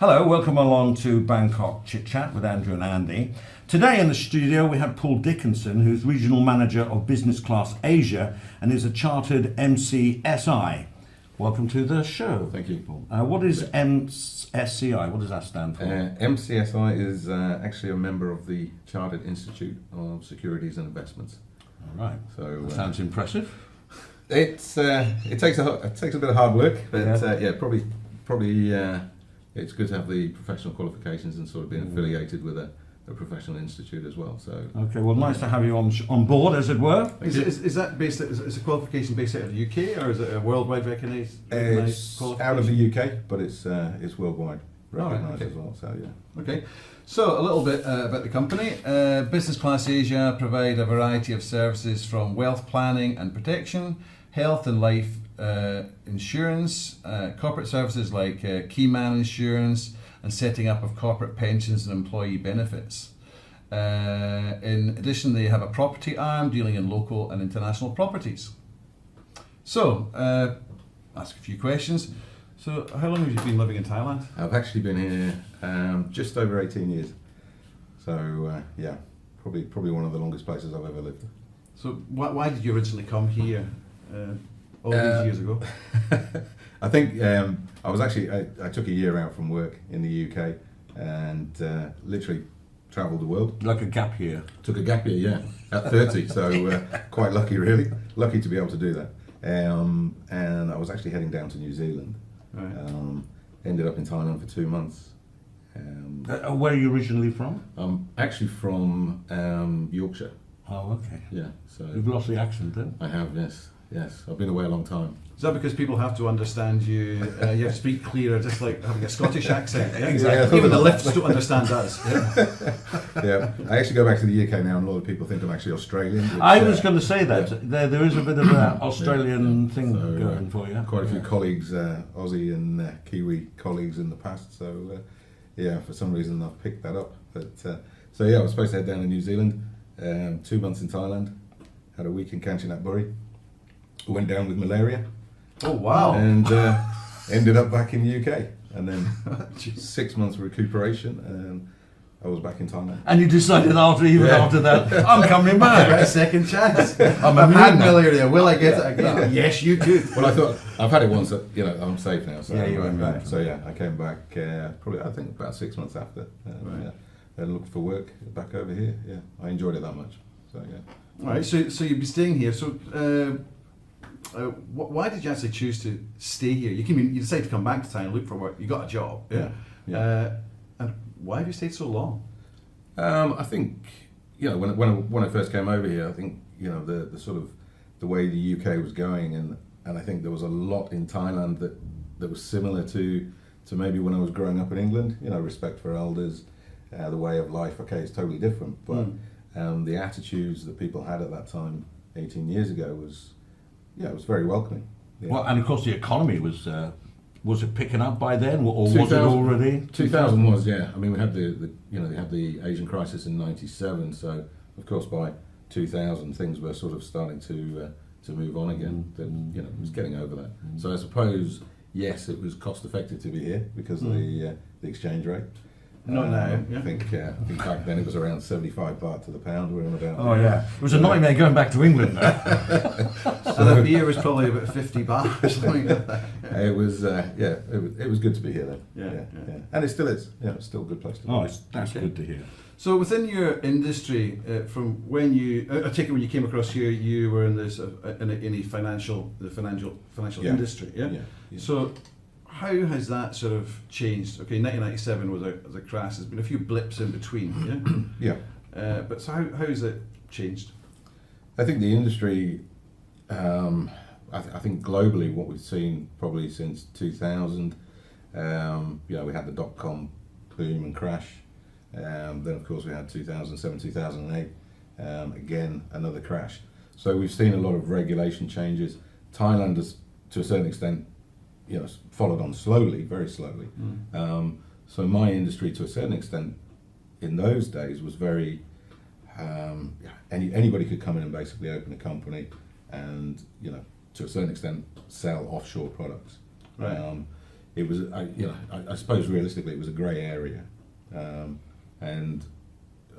Hello, welcome along to Bangkok ChitChat with Andrew and Andy. Today in the studio we have Paul Dickinson, who's Regional Manager of Business Class Asia and is a Chartered MCSI. Welcome to the show. Thank you, Paul. What is MSCI? What does that stand for? MCSI is actually a member of the Chartered Institute of Securities and Investments. All right. So that sounds impressive. It takes a bit of hard work, but probably it's good to have the professional qualifications and sort of being affiliated with a professional institute as well. So okay, well, nice to have you on board, as it were. Is that based? Is a qualification based out of the UK, or is it a worldwide recognised it's qualification? out of the UK, but it's worldwide recognised okay. as well. So yeah. Okay, so a little bit about the company. Business Class Asia provide a variety of services from wealth planning and protection, health and life insurance, corporate services like key man insurance, and setting up of corporate pensions and employee benefits. In addition, they have a property arm dealing in local and international properties. So, ask a few questions. So, how long have you been living in Thailand? I've actually been here just over 18 years. So yeah, probably one of the longest places I've ever lived. So, why did you originally come here all these years ago? I think I was actually I took a year out from work in the UK and literally travelled the world. Like a gap year. Took a gap year, yeah, at 30. So quite lucky, really. Lucky to be able to do that. And I was actually heading down to New Zealand. Right. Ended up in Thailand for 2 months. Where are you originally from? I'm actually from Yorkshire. Oh, okay. Yeah, so You've lost the accent then? I have, yes. I've been away a long time. Is that because people have to understand you? You have to speak clearer, just like having a Scottish accent. Yeah? Exactly. Even the lifts don't understand us. Yeah? Yeah, I actually go back to the UK now, and a lot of people think I'm actually Australian. Which, I was going to say that. Yeah. There is a bit of an Australian thing So, going for you. Quite a few colleagues, Aussie and Kiwi colleagues in the past. So yeah, for some reason I've picked that up. But so yeah, I was supposed to head down to New Zealand. 2 months in Thailand. Had a week in Kanchanaburi. Went down with malaria. Oh wow! And ended up back in the UK. And then 6 months recuperation, and I was back in Thailand. And you decided after that, I'm coming Get a back. second chance. I'm I've had immune now. malaria. Will I get it again? Yes, you could. Well, I thought I've had it once. I'm safe now. So Yeah, you went back. So yeah, I came back probably I think about 6 months after. Right. Yeah, and looked for work back over here. Yeah, I enjoyed it that much. So yeah. All right. So you've been staying here. So why did you actually choose to stay here? You decided to come back to Thailand, look for work. You got a job. Yeah. And why have you stayed so long? I think when I first came over here, I think the sort of the way the UK was going, and I think there was a lot in Thailand that was similar to maybe when I was growing up in England. Respect for elders, the way of life. Okay, it's totally different, but the attitudes that people had at that time, 18 years ago, it was very welcoming. Yeah. Well, and of course the economy was it picking up by then, or was it 2000 already? 2000 was, yeah. I mean, we had they had the Asian crisis in '97, so of course by 2000 things were sort of starting to move on again. It was getting over that. So I suppose yes, it was cost effective to be here because of the exchange rate. Not now. I think back then it was around 75 baht to the pound. We're on about. Oh yeah, it was a nightmare going back to England now. And a beer was probably about 50 baht or something like that. It was it was good to be here then. Yeah. And it still is. Yeah, it's still a good place to be. Oh, that's Okay. good to hear. So within your industry, from when I take it when you came across here, you were in this in a financial Yeah. industry. Yeah? Yeah. So how has that sort of changed? Okay, 1997 was a crash. There's been a few blips in between. Yeah. Yeah. But so how has it changed? I think the industry, I think globally what we've seen probably since 2000, we had the dot-com boom and crash. Then of course we had 2007, 2008, again another crash. So we've seen a lot of regulation changes. Thailand has, to a certain extent, followed on slowly, very slowly. So my industry, to a certain extent, in those days was very, anybody could come in and basically open a company and, to a certain extent, sell offshore products. Right. it was, I suppose realistically it was a grey area, and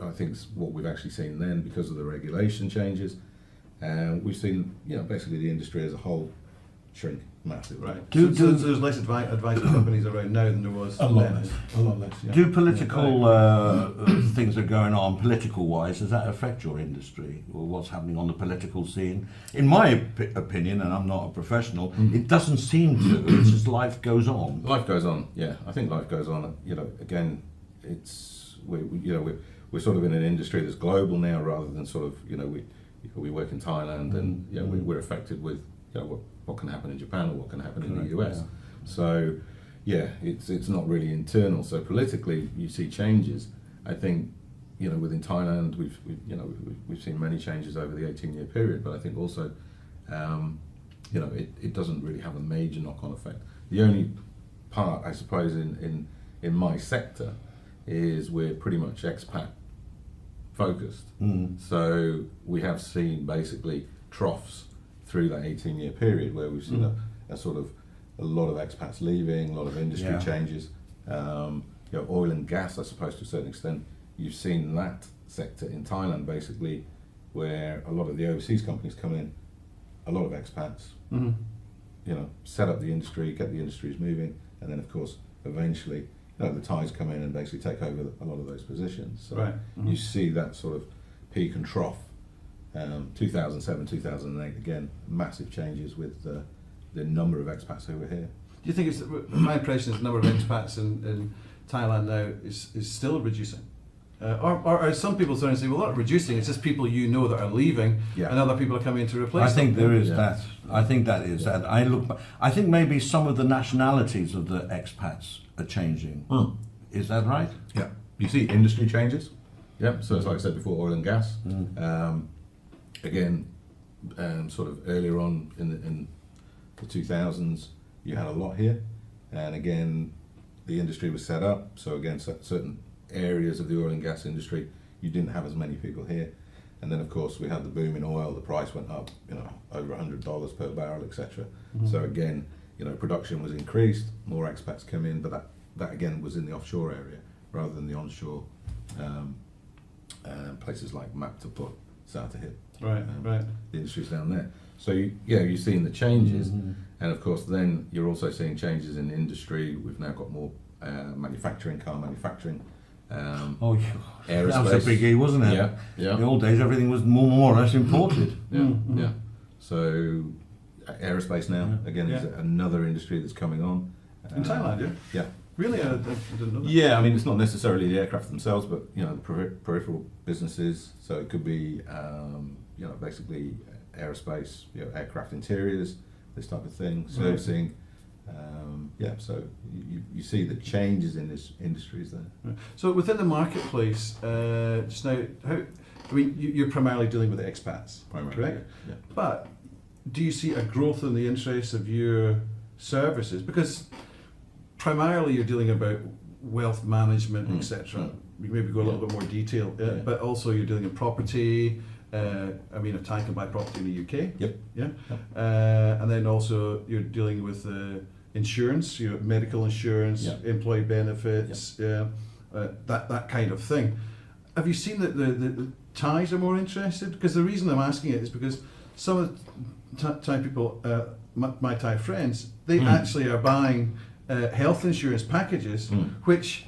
I think what we've actually seen then, because of the regulation changes, we've seen, basically the industry as a whole shrink massively. Right. So there's less advice for companies around now than there was A lot then. less. A lot less. Yeah. Do political things that are going on, political-wise, does that affect your industry or what's happening on the political scene? In my opinion, and I'm not a professional, it doesn't seem to. It's just life goes on. Life goes on. Yeah, I think life goes on. Again, it's we're sort of in an industry that's global now, rather than sort of we work in Thailand, and we're affected with what can happen in Japan or what can happen in the US. Yeah. So it's not really internal. So politically, you see changes. I think within Thailand, we've seen many changes over the 18-year period, but I think also it doesn't really have a major knock-on effect. The only part, I suppose, in my sector is we're pretty much expat focused. So we have seen basically troughs through that 18-year period where we've seen a lot of expats leaving, a lot of industry changes. Oil and gas, I suppose, to a certain extent, you've seen that sector in Thailand basically, where a lot of the overseas companies come in, a lot of expats, set up the industry, get the industries moving, and then of course eventually the Thais come in and basically take over a lot of those positions. So you see that sort of peak and trough. 2007, 2008, again, massive changes with the number of expats who were here. Do you think my impression is the number of expats in Thailand now is still reducing? Or are some people starting to say, well, not reducing, it's just people that are leaving, and other people are coming in to replace them? I think there is that. I think that is that. I think maybe some of the nationalities of the expats are changing. Is that right? Yeah. You see industry changes. Yeah. So it's like I said before, oil and gas. Again, sort of earlier on in the 2000s, you had a lot here, and again, the industry was set up. So again, certain areas of the oil and gas industry, you didn't have as many people here, and then of course we had the boom in oil. The price went up, over $100 per barrel, etc. So again, production was increased, more expats come in, but that again was in the offshore area rather than the onshore places like Maktaput, Satahip. Right. The industry's down there. So you're seeing the changes, and of course then you're also seeing changes in industry. We've now got more manufacturing, car manufacturing. Aerospace. That was a biggie, wasn't it? Yeah. In the old days, everything was more or less imported. Yeah. So aerospace now again is another industry that's coming on in Thailand. Yeah. Really, I didn't know that. Yeah, I mean it's not necessarily the aircraft themselves, but the peripheral businesses. So it could be basically aerospace, aircraft interiors, this type of thing, servicing. So you see the changes in this industries there. Right. So within the marketplace, just now, you're primarily dealing with expats, correct? Yeah. But do you see a growth in the interest of your services? Because primarily you're dealing about wealth management, etc. We maybe go a little bit more detail, but also you're dealing in property. A Thai can buy property in the UK. Yep. Yeah. And then also you're dealing with insurance, medical insurance, employee benefits, that kind of thing. Have you seen that the Thais are more interested? Because the reason I'm asking it is because some of the Thai people, my Thai friends, they actually are buying health insurance packages, which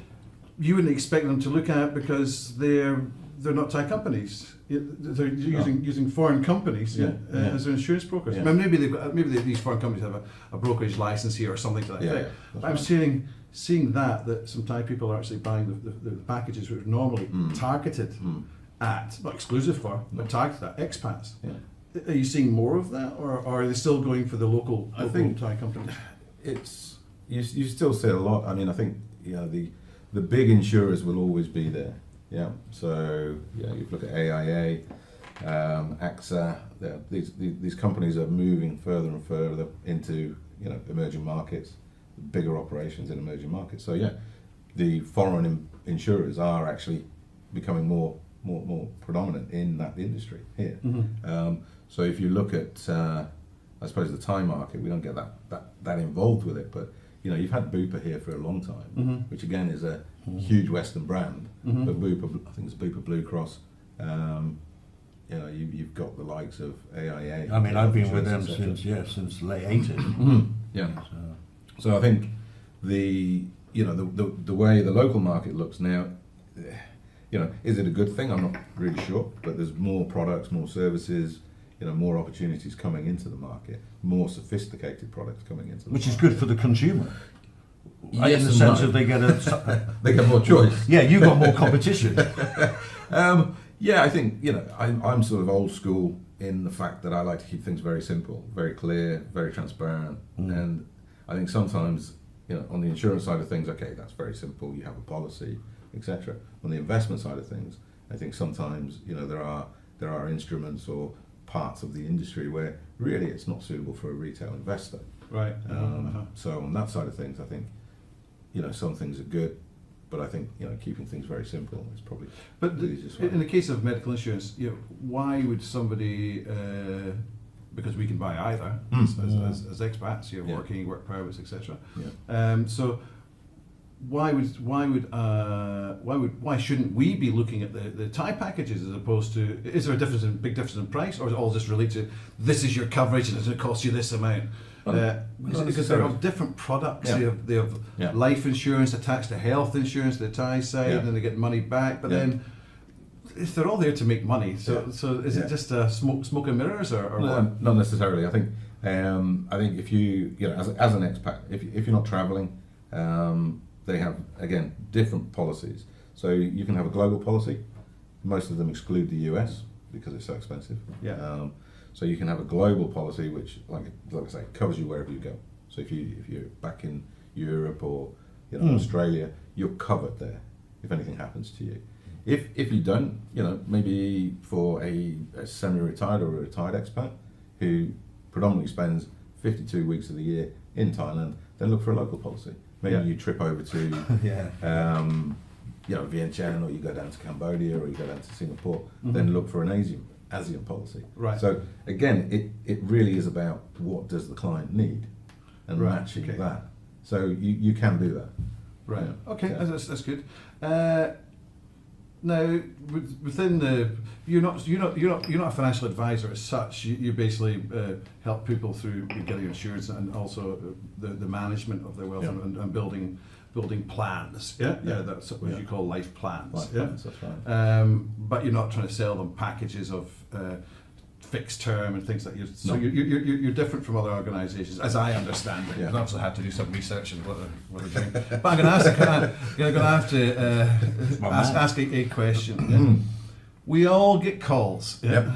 you wouldn't expect them to look at because they're not Thai companies. They're using foreign companies as their insurance brokers. Yeah. Maybe these foreign companies have a brokerage license here or something to that effect. I'm seeing that some Thai people are actually buying the packages which are normally targeted at, not exclusive for, but targeted at expats. Yeah. Are you seeing more of that, or are they still going for the local Thai companies? It's you still see a lot. I mean, I think the big insurers will always be there. Yeah. So you look at AIA, AXA. These companies are moving further and further into emerging markets, bigger operations in emerging markets. So the foreign insurers are actually becoming more predominant in that industry here. So if you look at I suppose the Thai market, we don't get that involved with it, but you know, you've had Bupa here for a long time, which again is a huge Western brand, but Bupa, I think it's Bupa Blue Cross. You know, you've got the likes of AIA. I mean, I've been with them Insurance, since the late 80s. Yeah. So I think the way the local market looks now, you know, is it a good thing? I'm not really sure, but there's more products, more services, you know, more opportunities coming into the market, more sophisticated products coming into the Which market. is good for the consumer. Yes in the and sense no. of they get a... They get more choice. Yeah, you've got more competition. Yeah, I think, you know, I'm sort of old school in the fact that I like to keep things very simple, very clear, very transparent. And I think sometimes, you know, on the insurance side of things, okay, that's very simple. You have a policy, etc. On the investment side of things, I think sometimes, you know, there are instruments or parts of the industry where really it's not suitable for a retail investor. Right. So on that side of things, I think, you know, some things are good, but I think, you know, keeping things very simple is probably But the easiest way. in the case of medical insurance, you know, why would somebody, because we can buy either as expats, you're working, work permits, etc. Yeah. So why shouldn't we be looking at the Thai packages as opposed to, is there a big difference in price, or is it all just related to this is your coverage and it's going to cost you this amount? Because they have different products. Yeah. They have Yeah. life insurance attached to health insurance, the Thai side, Yeah. and then they get money back. But Yeah. then, if they're all there to make money, so is it just smoke and mirrors, or No, what? not necessarily. I think if you know, as an expat, if you're not traveling, they have, again, different policies. So you can have a global policy. Most of them exclude the US because it's so expensive. Yeah. So you can have a global policy which, like I say, covers you wherever you go. So if you're back in Europe or, you know, Australia, you're covered there if anything happens to you. If you don't, you know, maybe for a semi-retired or a retired expat who predominantly spends 52 weeks of the year in Thailand, then look for a local policy. Maybe you trip over to you know, Vientiane, or you go down to Cambodia, or you go down to Singapore, then look for an Asian policy. Right. So again, it really is about what does the client need and Right, matching okay. that. So you can do that. Right. Yeah. Okay, Yeah. that's good. Now, within the, you're not a financial advisor as such. You basically help people through getting insurance and also the management of their wealth and building plans. Yeah, that's what you call life plans. Life yeah, plans, that's right. but you're not trying to sell them packages of fixed term and things like that. So No. you're different from other organisations, as I understand it. Yeah. I've also had to do some research on what they're doing. But I'm going to have to ask a question. Yeah? We all get calls. Yeah?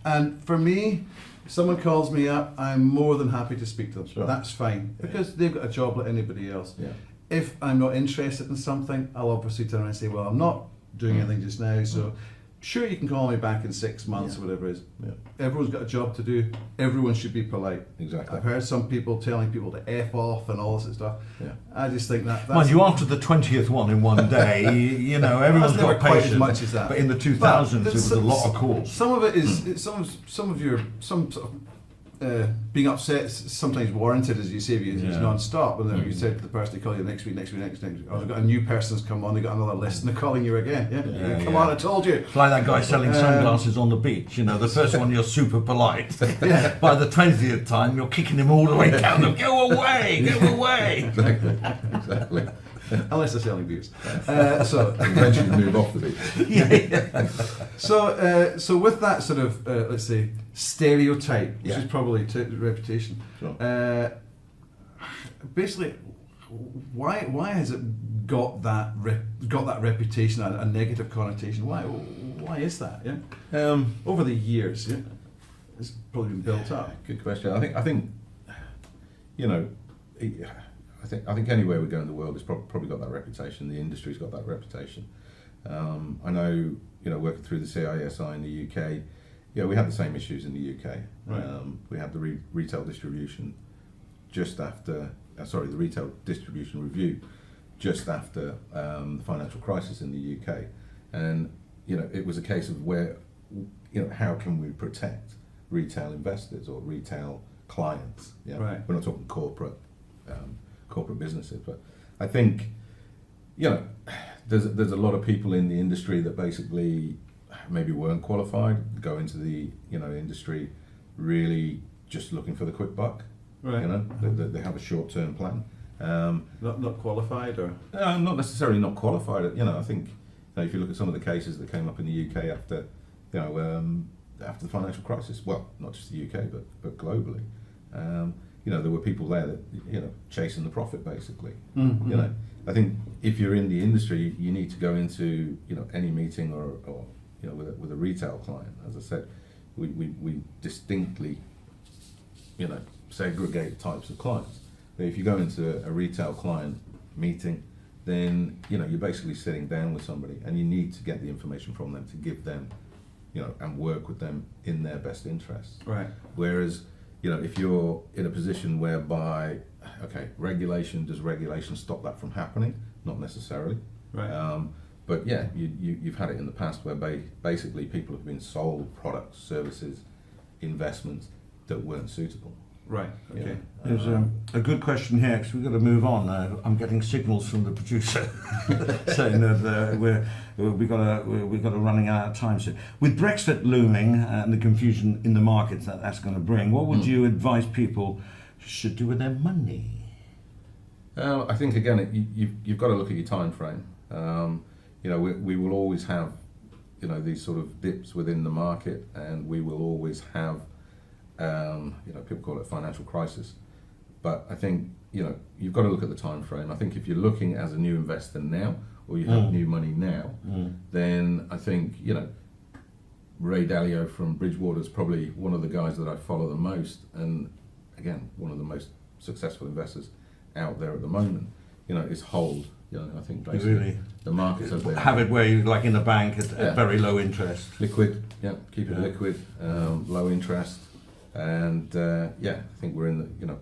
And for me, if someone calls me up, I'm more than happy to speak to them. Sure. That's fine, because they've got a job like anybody else. Yeah. If I'm not interested in something, I'll obviously turn around and say, well, I'm not doing anything just now, so sure, you can call me back in 6 months or whatever it is. Yeah. Everyone's got a job to do. Everyone should be polite. Exactly. I've heard some people telling people to F off and all this sort of stuff. Yeah. I just think that's... Mind you, after the 20th one in one day, you know, everyone's That's never got quite as patience. much as that. But in the 2000s, But it was a lot of calls. Some of it is some sort of being upset is sometimes warranted, as you say, because it's Yeah. non-stop. And then you said to the person, they call you next week. Oh, they've got a new person's come on, they've got another list, and they're calling you again. Yeah, come on, I told you. It's like that guy selling sunglasses on the beach. You know, the first one you're super polite. Yeah. By the 20th time, you're kicking him all the way down. Go away, go away. Exactly. Unless they're selling beers. So Eventually move off the beach. So with that sort of let's say stereotype, which Yeah. is probably reputation, Sure. basically, why has it got that reputation, a negative connotation? Why is that? Yeah. Over the years, yeah, it's probably been built up. Good question. I think, you know, I think anywhere we go in the world, it's probably got that reputation. The industry's got that reputation. I know, you know, working through the CISI in the UK, yeah, we had the same issues in the UK. Right. We had the retail distribution just after, the retail distribution review just after the financial crisis in the UK, and you know, it was a case of where, you know, how can we protect retail investors or retail clients? Yeah, Right. we're not talking corporate corporate businesses. But I think, you know, there's a lot of people in the industry that basically maybe weren't qualified, go into the, you know, industry really just looking for the quick buck. Right. You know, they have a short-term plan. Not qualified, or Not necessarily not qualified. You know, I think, you know, if you look at some of the cases that came up in the UK after, you know, after the financial crisis, well, not just the UK, but globally, you know, there were people there that, you know, chasing the profit basically. Mm-hmm. You know, I think if you're in the industry, you need to go into, you know, any meeting or you know, with a retail client. As I said, we distinctly, you know, segregate types of clients. But if you go into a retail client meeting, then, you know, you're basically sitting down with somebody and you need to get the information from them to give them, you know, and work with them in their best interests. right? Whereas, you know, if you're in a position whereby, okay, does regulation stop that from happening? Not necessarily. Right. But yeah, you've had it in the past where basically people have been sold products, services, investments that weren't suitable. Right. Okay. Yeah. There's a good question here, because we've got to move on now. I'm getting signals from the producer saying that we've got to running out of time soon. With Brexit looming and the confusion in the markets that's going to bring, what would you advise people should do with their money? I think again, you've got to look at your time frame. You know, we will always have, you know, these sort of dips within the market, and we will always have, you know, people call it a financial crisis. But I think, you know, you've got to look at the time frame. I think if you're looking as a new investor now, or you have new money now, then I think, you know, Ray Dalio from Bridgewater is probably one of the guys that I follow the most, and again, one of the most successful investors out there at the moment. You know, is hold. You know, I think basically Really? the markets as they Have are. it where you, like in a bank at very low interest. Liquid, yeah, keep it liquid, low interest, and yeah, I think we're in the, you know,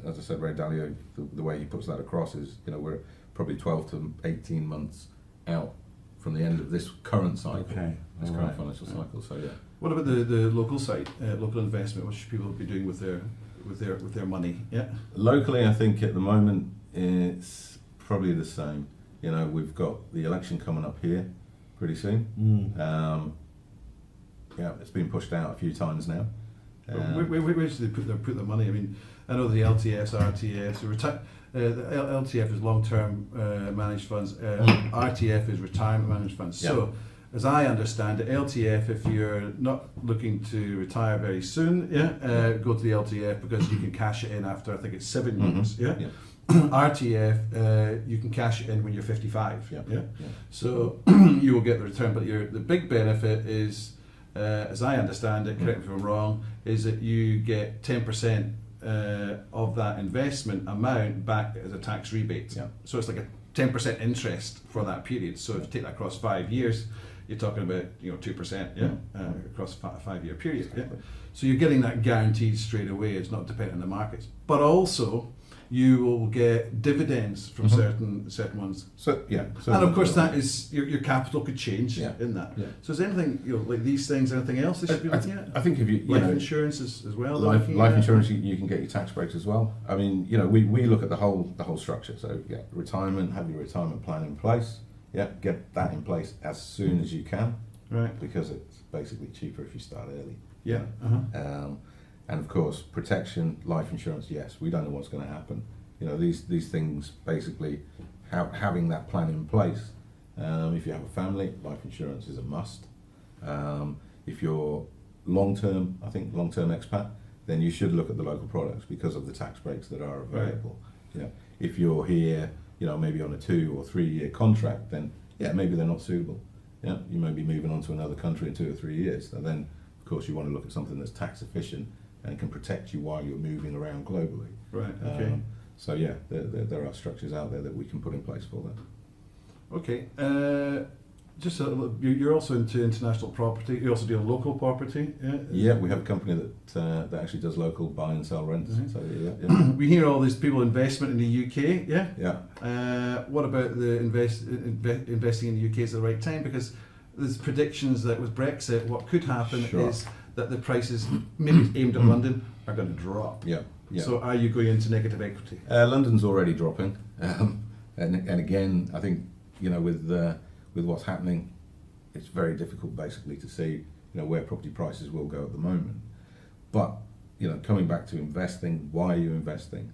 as I said, Ray Dalio, the way he puts that across is, you know, we're probably 12 to 18 months out from the end of this current cycle, this current financial cycle. So yeah. What about the local side, local investment? What should people be doing with their money? Yeah. Locally, I think at the moment it's probably the same. You know, we've got the election coming up here pretty soon. Yeah, it's been pushed out a few times now. Where should they put their money? I mean, I know the LTFs, RTFs, the LTF is long-term managed funds, RTF is retirement managed funds. Yeah. So, as I understand it, LTF, if you're not looking to retire very soon, go to the LTF because you can cash it in after, I think it's 7 years. Yeah. RTF, you can cash it in when you're 55. Yeah. So you will get the return, but the big benefit is, as I understand it, correct me if I'm wrong, is that you get 10% of that investment amount back as a tax rebate. Yeah. So it's like a 10% interest for that period. So if you take that across 5 years, you're talking about 2%, across a 5-year period. Yeah. So you're getting that guaranteed straight away. It's not dependent on the markets, but also you will get dividends from certain ones. So yeah. So And of course, that is your capital could change Yeah. in that. Yeah. So is there anything like these things? Anything else they should be looking at? I think if you Life know, insurance as well. life insurance, you can get your tax breaks as well. I mean, you know, we look at the whole structure. So yeah, retirement, have your retirement plan in place. Yeah, get that in place as soon as you can. Right. Because it's basically cheaper if you start early. Yeah. And of course, protection, life insurance. Yes, we don't know what's going to happen. You know, these things basically, having that plan in place. If you have a family, life insurance is a must. If you're long-term expat, then you should look at the local products because of the tax breaks that are available. Right. You know, if you're here, you know, maybe on a 2 or 3 year contract, then yeah, maybe they're not suitable. Yeah, you may be moving on to another country in 2 or 3 years. And then, of course, you want to look at something that's tax efficient and can protect you while you're moving around globally. Right. Okay. So yeah, there are structures out there that we can put in place for that. Okay. Just you're also into international property. You also deal local property. Yeah. Yeah, we have a company that actually does local buy and sell rents. So yeah. We hear all these people investment in the UK. Yeah. Yeah. What about the investing in the UK is the right time? Because there's predictions that with Brexit, what could happen is that the prices, maybe aimed at London, are going to drop. Yeah. Yeah. So are you going into negative equity? London's already dropping, and again, I think with what's happening, it's very difficult basically to see where property prices will go at the moment. But coming back to investing, why are you investing?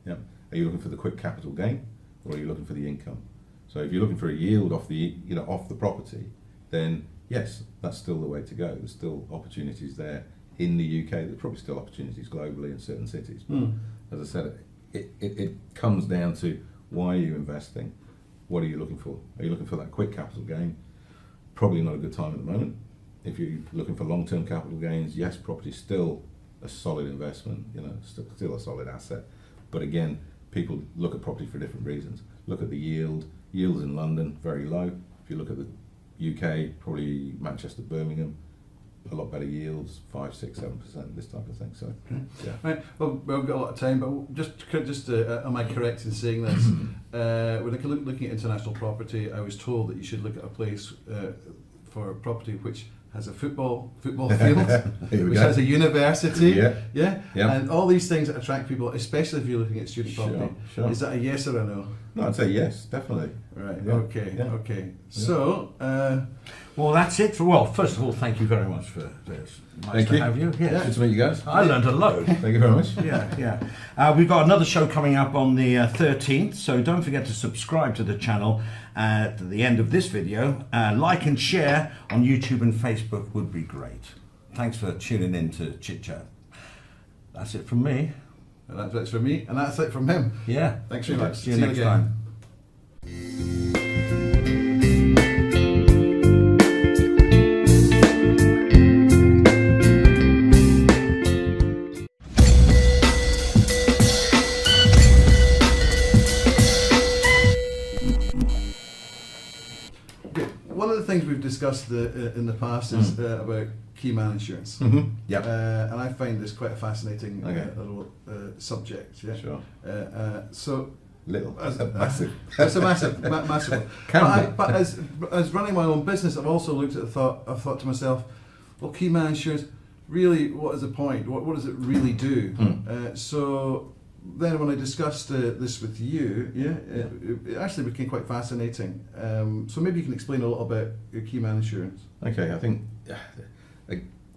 Are you looking for the quick capital gain, or are you looking for the income? So if you're looking for a yield off the off the property, then yes, that's still the way to go. There's still opportunities there in the UK. There's probably still opportunities globally in certain cities. But as I said, it comes down to why are you investing? What are you looking for? Are you looking for that quick capital gain? Probably not a good time at the moment. If you're looking for long-term capital gains, yes, property is still a solid investment, still a solid asset. But again, people look at property for different reasons. Look at the yield. Yields in London, very low. If you look at the UK, probably Manchester, Birmingham, a lot better yields, 5, 6, 7%, this type of thing. So, yeah. Right. Well, we've got a lot of time, but just am I correct in saying this? When looking at international property, I was told that you should look at a place for property which has a football field, which has a university, yeah, and all these things that attract people, especially if you're looking at student property. Sure. Is that a yes or a no? No, I'd say yes, definitely. Right. Yeah. Okay. Yeah. Okay. So, Well, that's it. First of all, thank you very much for this. Nice Thank to you. have you. Yes. Good to meet you guys. I learned a load. Thank you very much. Yeah. We've got another show coming up on the 13th, so don't forget to subscribe to the channel at the end of this video. Like and share on YouTube and Facebook would be great. Thanks for tuning in to Chit Chat. That's it from me. and that's it from me, and that's it from him. Yeah. Thanks very much. See you next time. One of the things we've discussed in the past is about key man insurance. Mm-hmm. Yeah. And I find this quite a fascinating little subject. Yeah. Sure. So Little. Massive. it's a massive one. But as running my own business, I've also looked at I've thought to myself, well, key man insurance, really, what is the point? What does it really do? So then when I discussed this with you, it actually became quite fascinating. So maybe you can explain a little about your key man insurance. Okay, I think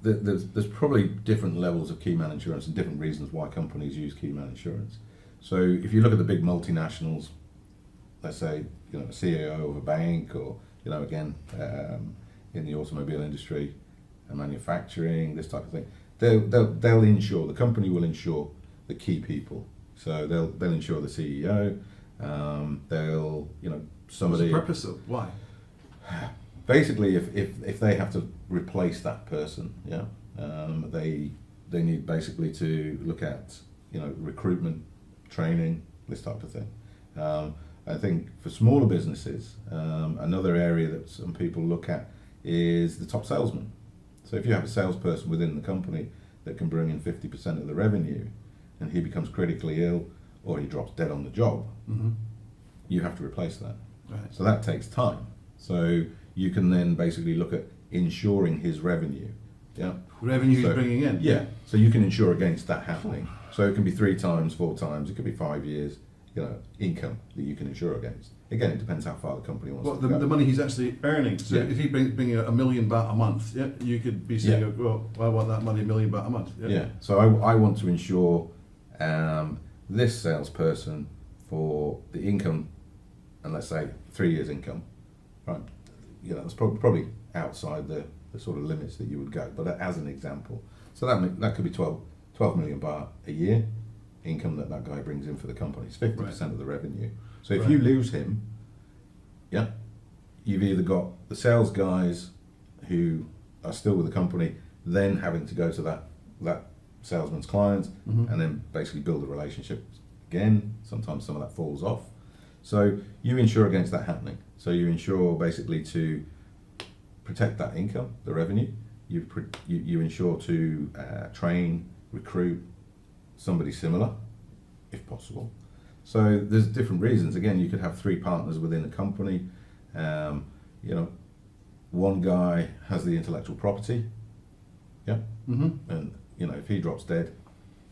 there's probably different levels of key man insurance and different reasons why companies use key man insurance. So if you look at the big multinationals, let's say a CEO of a bank, or again in the automobile industry and manufacturing, this type of thing, they'll insure. The company will insure the key people. So they'll insure the CEO. They'll somebody. What's the purpose of why? Basically, if they have to replace that person, they need basically to look at recruitment, training, this type of thing. I think for smaller businesses, another area that some people look at is the top salesman. So if you have a salesperson within the company that can bring in 50% of the revenue, and he becomes critically ill or he drops dead on the job, you have to replace that. Right. So that takes time. So you can then basically look at insuring his revenue. Yeah. Revenue he's bringing in. Yeah. So you can insure against that happening. So it can be 3 times, 4 times, it could be 5 years, income that you can insure against. Again, it depends how far the company wants to go. The money he's actually earning. So if he brings in $1 million baht a month, you could be saying, well, I want that money $1 million baht a month. Yeah. So I want to insure this salesperson for the income, and let's say 3 years income, right? That's probably outside the sort of limits that you would go, but as an example. So that could be 12 million baht a year income that guy brings in for the company. It's 50% of the revenue. So if you lose him, you've either got the sales guys who are still with the company, then having to go to that salesman's clients and then basically build a relationship again. Sometimes some of that falls off. So you insure against that happening. So you insure basically to protect that income, the revenue. You insure to train, recruit somebody similar, if possible. So there's different reasons. Again, you could have 3 partners within a company. One guy has the intellectual property, and if he drops dead,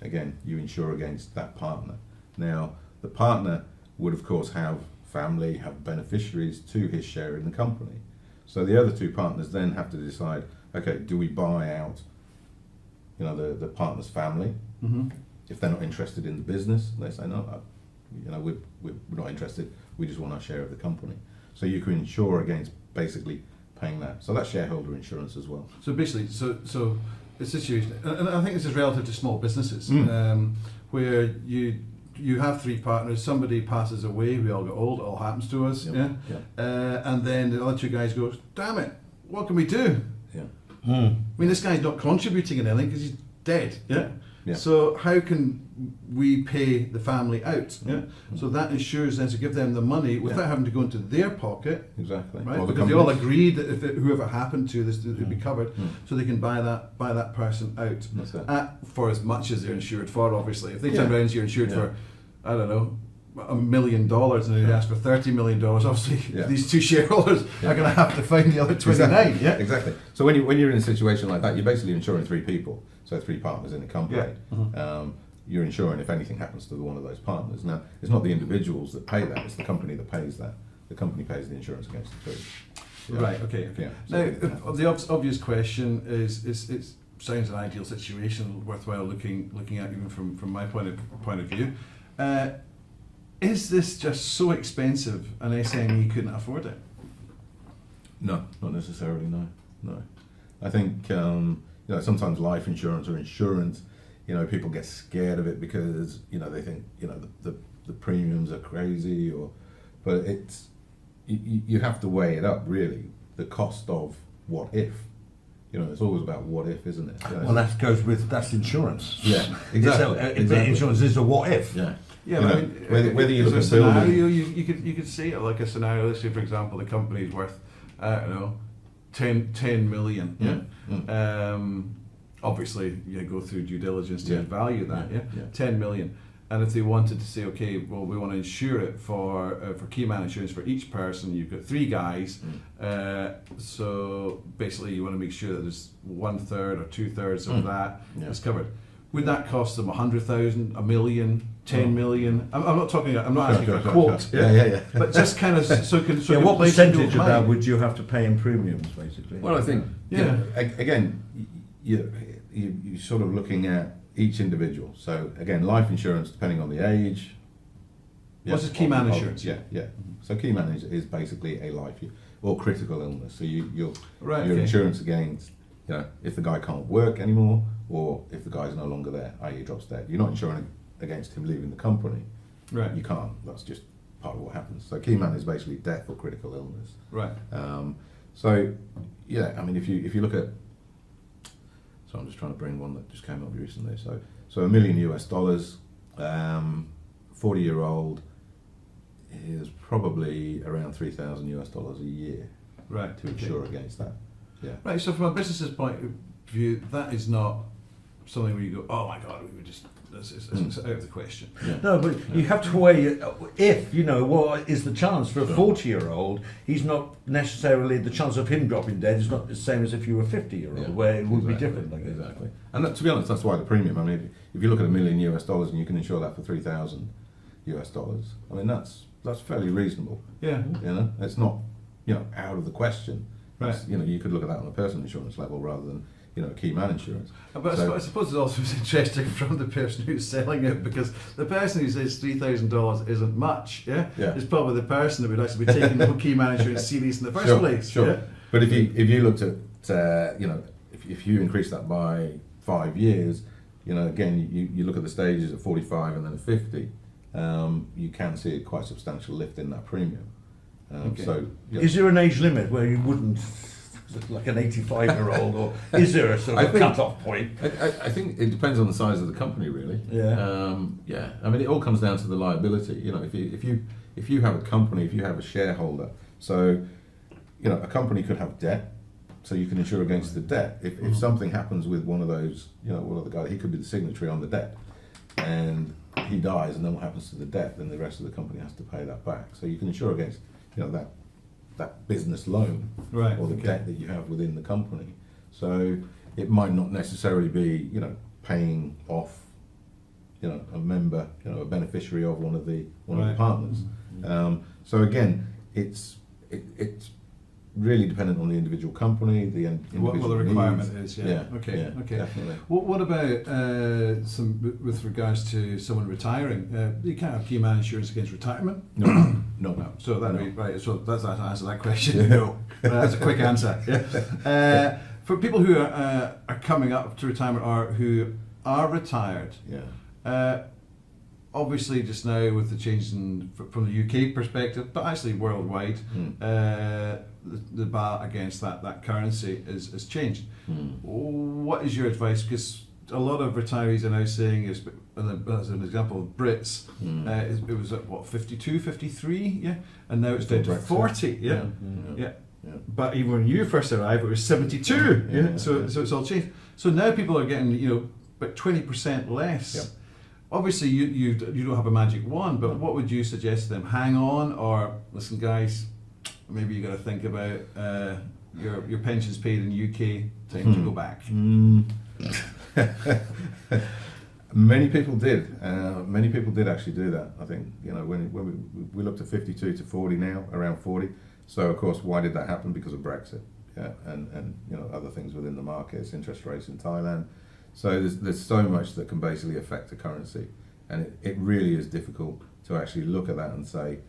again, you insure against that partner. Now, the partner would of course have family, have beneficiaries to his share in the company. So the other two partners then have to decide, okay, do we buy out, the partner's family? If they're not interested in the business, they say, no, we're not interested, we just want our share of the company. So you can insure against basically paying that. So that's shareholder insurance as well. So basically, so the situation, and I think this is relative to small businesses, where you have three partners, somebody passes away, we all get old, it all happens to us, and then the other two guys go, damn it, what can we do? I mean, this guy's not contributing in anything because he's dead. So how can we pay the family out? So that ensures then to give them the money without having to go into their pocket. Exactly. Right? Because they all agreed that if whoever happened to this, it'd be covered, so they can buy that person out for as much as they're insured for. Obviously, if they turn around and you're insured for, I don't know, $1 million and they ask for $30 million, obviously these two shareholders are going to have to find the other 29. Exactly. So when you're in a situation like that, you're basically insuring three people, so three partners in a company. You're insuring if anything happens to one of those partners. Now, it's not the individuals that pay that; it's the company that pays that. The company pays the insurance against the two. Right. Okay. Now, the obvious question is it sounds an ideal situation, worthwhile looking at even from my point of view. Is this just so expensive an SME couldn't afford it? No, not necessarily. No. I think sometimes life insurance or insurance, people get scared of it because they think the premiums are crazy, but it's you have to weigh it up really. The cost of what if. It's always about what if, isn't it? Well, that's insurance. Yeah, exactly. Insurance is a what if. Yeah, but I mean, whether you look at scenario, you could see it like a scenario. Let's say, for example, the company's worth, I don't know, 10 million. Obviously, you go through due diligence to value that. 10 million. And if they wanted to say, okay, well, we want to insure it for key man insurance for each person, you've got three guys. So basically, you want to make sure that there's 1/3 or 2/3 of that is covered. Would that cost them 100,000, $1 million, 10 million? I'm not asking for a quote. But just kind of what percentage of that would you have to pay in premiums, basically? Well, I think again, you're sort of looking at each individual. So again, life insurance, depending on the age. What's key man insurance? So key man is basically a life or critical illness. So your insurance against if the guy can't work anymore, or if the guy's no longer there, i.e. he drops dead. You're not insuring against him leaving the company. Right. You can't. That's just part of what happens. So key man is basically death or critical illness. Right. So I mean, if you look at, so I'm just trying to bring one that just came up recently. So $1 million, 40-year-old is probably around $3,000 a year. Right. To insure against that. Yeah. Right. So from a business's point of view, that is not something where you go, oh my God, we would just. It's out of the question. No, but you have to weigh if what is the chance for a 40-year-old? He's not necessarily the chance of him dropping dead is not the same as if you were 50-year-old, where it would be different. Exactly. And to be honest, that's why the premium. I mean, if you look at $1 million and you can insure that for $3,000, I mean that's fairly reasonable. Yeah. It's not out of the question. Right. You could look at that on a personal insurance level rather than key man insurance. But I suppose it's also interesting from the person who's selling it, because the person who says $3,000 isn't much, is probably the person that would actually be taking key man insurance serious in the first place. Sure. Yeah? But if you looked at if you increase that by 5 years, again you look at the stages at 45 and then at 50, you can see a quite substantial lift in that premium. So is there an age limit where you wouldn't? Like an 85-year-old, or is there a sort of cut-off point? I think it depends on the size of the company, really. I mean, it all comes down to the liability. If you have a company, if you have a shareholder, so a company could have debt, so you can insure against the debt. If something happens with one of those, one of the guys, he could be the signatory on the debt, and he dies, and then what happens to the debt? Then the rest of the company has to pay that back. So you can insure against, that business loan, or the debt that you have within the company. So it might not necessarily be, paying off a member, a beneficiary of one of the Right. partners. So again, it's really dependent on the individual company, the individual What the requirement needs. is, yeah. Okay. Definitely. What about with regards to someone retiring? You can't have key man insurance against retirement. No. No. So that'd be right. So that's that answer that question. No. That's a quick answer. Yeah. For people who are coming up to retirement or who are retired, obviously just now with the change from the UK perspective, but actually worldwide, the bar against that currency is changed. What is your advice? Because a lot of retirees are now saying, as an example of Brits, it was at what, 52, 53, and now it's down to Brexit. 40, Yeah. But even when you first arrived, it was 72, So it's all changed. So now people are getting about 20% less. Yep. Obviously, you don't have a magic wand, but what would you suggest to them? Hang on, or listen, guys, maybe you got to think about your pensions paid in UK. Time to go back. Many people did. Many people did actually do that. I think when we looked at 52 to 40 now, around 40. So of course, why did that happen? Because of Brexit, and other things within the markets, interest rates in Thailand. So there's so much that can basically affect the currency, and it really is difficult to actually look at that and say,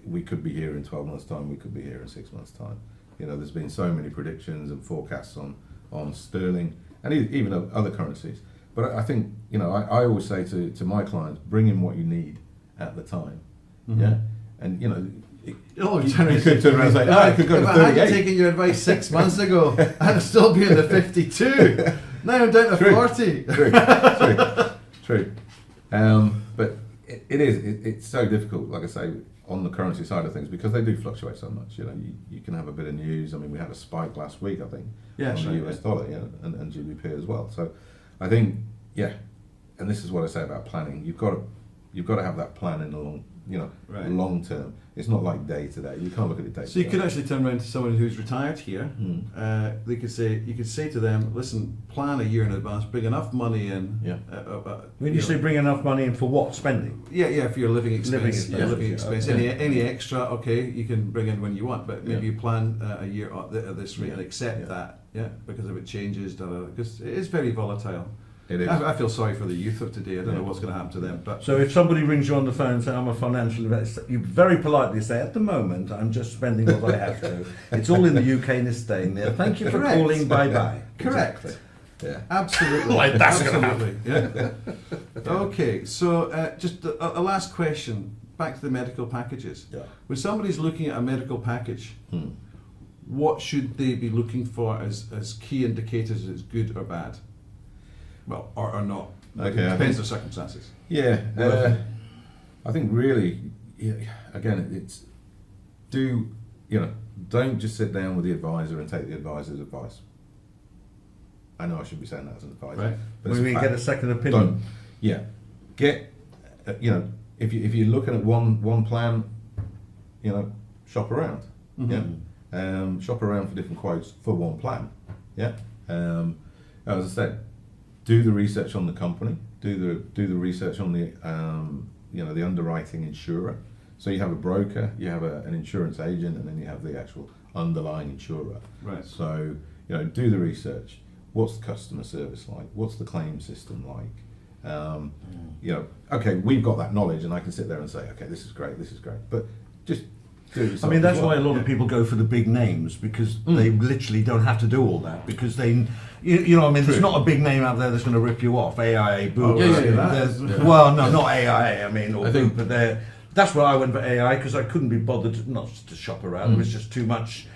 we could be here in 12 months' time, we could be here in 6 months' time. There's been so many predictions and forecasts on sterling and even other currencies. But I think, I always say to my clients, bring in what you need at the time. And you could turn around and say, I could go to 38. If I hadn't taken your advice 6 months ago, I'd still be in the 52. Now I'm down to 40. True. But it's so difficult, like I say, on the currency side of things, because they do fluctuate so much. You can have a bit of news. I mean, we had a spike last week, I think, on the US dollar, and GBP as well. So I think, and this is what I say about planning. You've got to have that plan in the long term. It's not like day to day. You can't look at it day to day. So you could actually turn around to someone who's retired here. You could say to them, listen, plan a year in advance, bring enough money in. When you say bring enough money in for what? Spending? For your living expense. Living expense. Any extra, okay, you can bring in when you want, but maybe you plan a year at this rate and accept that, because if it changes, because it is very volatile. It is. I feel sorry for the youth of today. I don't know what's going to happen to them. But So if somebody rings you on the phone and says, I'm a financial investor, you very politely say, at the moment, I'm just spending what I have to. It's all in the UK and it's staying there. Thank you for Correct. calling. Bye-bye. correct. Yeah. Absolutely. Like that's going to Absolutely. Okay, so just a last question. Back to the medical packages. Yeah. When somebody's looking at a medical package, what should they be looking for as key indicators that it's good or bad? Well, or not. Okay, It depends on the circumstances. Yeah, I think really, again, it's don't just sit down with the advisor and take the advisor's advice. I know I should be saying that as an advisor, Right. but We it's a get a fact. second opinion. Get if you're looking at one plan, shop around. Shop around for different quotes for one plan. As I said, do the research on the company, do the research on the the underwriting insurer. So you have a broker, you have an insurance agent, and then you have the actual underlying insurer. Right. So do the research. What's the customer service like? What's the claim system like? Okay, we've got that knowledge, and I can sit there and say, okay, this is great, but just do it yourself. I mean, that's as well. why a lot of people go for the big names, because they literally don't have to do all that, because they, there's not a big name out there that's going to rip you off. AIA, Boop. Well, no, not AIA, or Boop, but that's why I went for AI, because I couldn't be bothered not to shop around. It was just too much.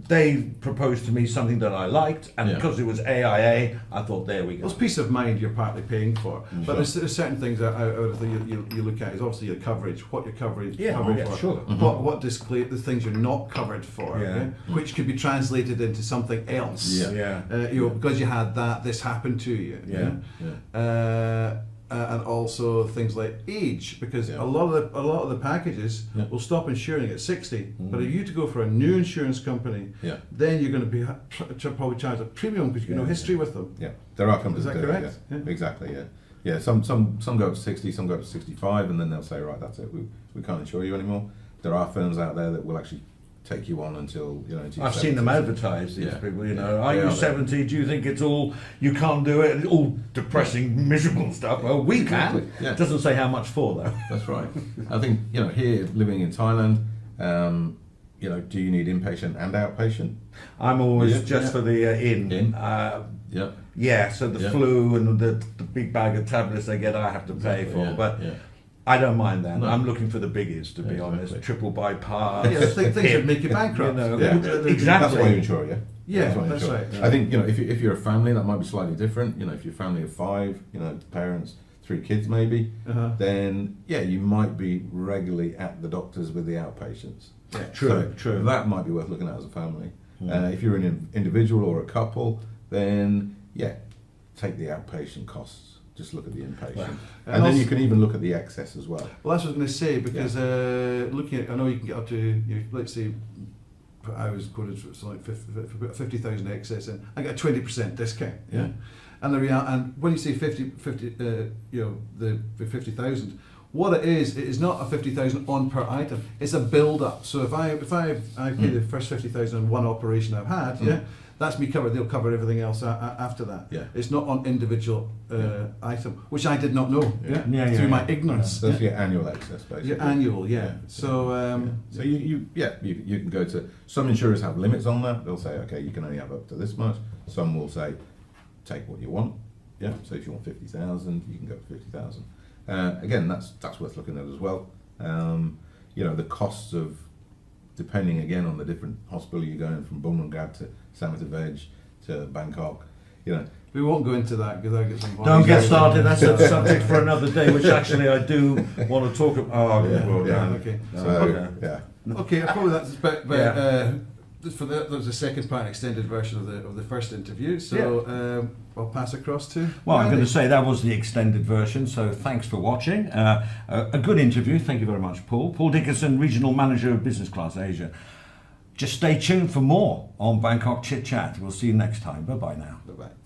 They proposed to me something that I liked, and because it was AIA, I thought, there we go. Well, it's peace of mind you're partly paying for, but there's certain things that you look at is obviously your coverage, what your coverage for, sure. what display the things you're not covered for, which could be translated into something else. Because you had that, this happened to you. and also things like age, because a lot of the packages will stop insuring at 60. But if you to go for a new insurance company, then you're going to be probably charged a premium because you know history with them. Yeah, there are companies Is that do correct? Yeah. Exactly. Yeah. Yeah. Some go up to 60, some go up to 65, and then they'll say, right, that's it. We can't insure you anymore. There are firms out there that will actually take you on until until I've seen them advertise, these people, are They you are 70? Do you think it's all, you can't do it? It's all depressing, miserable stuff. Well, we Exactly, can. yeah. It doesn't say how much for, though. That's right. I think, here, living in Thailand, do you need inpatient and outpatient? I'm always just for the in. Yeah. Yeah, so the flu and the big bag of tablets they get, I have to pay for. But I don't mind that. No. I'm looking for the biggies, to be honest. Triple bypass. Yeah, things that make you bankrupt. Exactly. That's why you insure, yeah? Yeah, why you that's insure. right. I think, if you're a family, that might be slightly different. If you're a family of 5, parents, 3 kids maybe, then, you might be regularly at the doctors with the outpatients. Yeah. True. That might be worth looking at as a family. If you're an individual or a couple, then, take the outpatient costs. Just look at the inpatient, and then you can even look at the excess as well. Well, that's what I was going to say, because looking at, I know you can get up to, let's say, I was quoted for something like 50,000 excess, and I get a 20% discount. Yeah. And when you say 50, the 50,000, what it is not a 50,000 on per item. It's a build up. So if I pay the first 50,000 on one operation I've had, that's me covered. They'll cover everything else after that. Yeah. It's not on individual item, which I did not know. Through my ignorance. That's your annual excess, basically. Your annual, So so you can go to, some insurers have limits on that. They'll say, okay, you can only have up to this much. Some will say, take what you want. Yeah. So if you want 50,000, you can go for 50,000. Again, that's worth looking at as well. The costs of, depending again on the different hospital you're going from, Bumrungrad to Samatha Veg to Bangkok, we won't go into that because I get some. Don't get started. That's a subject for another day, which actually I do want to talk about. Okay. Yeah. Okay, probably that's but that was the second part, extended version of the first interview. So I'll pass across to. Well, I'm going to say that was the extended version. So thanks for watching. A good interview. Thank you very much, Paul. Paul Dickinson, Regional Manager of Business Class Asia. Just stay tuned for more on Bangkok ChitChat. We'll see you next time. Bye bye now. Bye bye.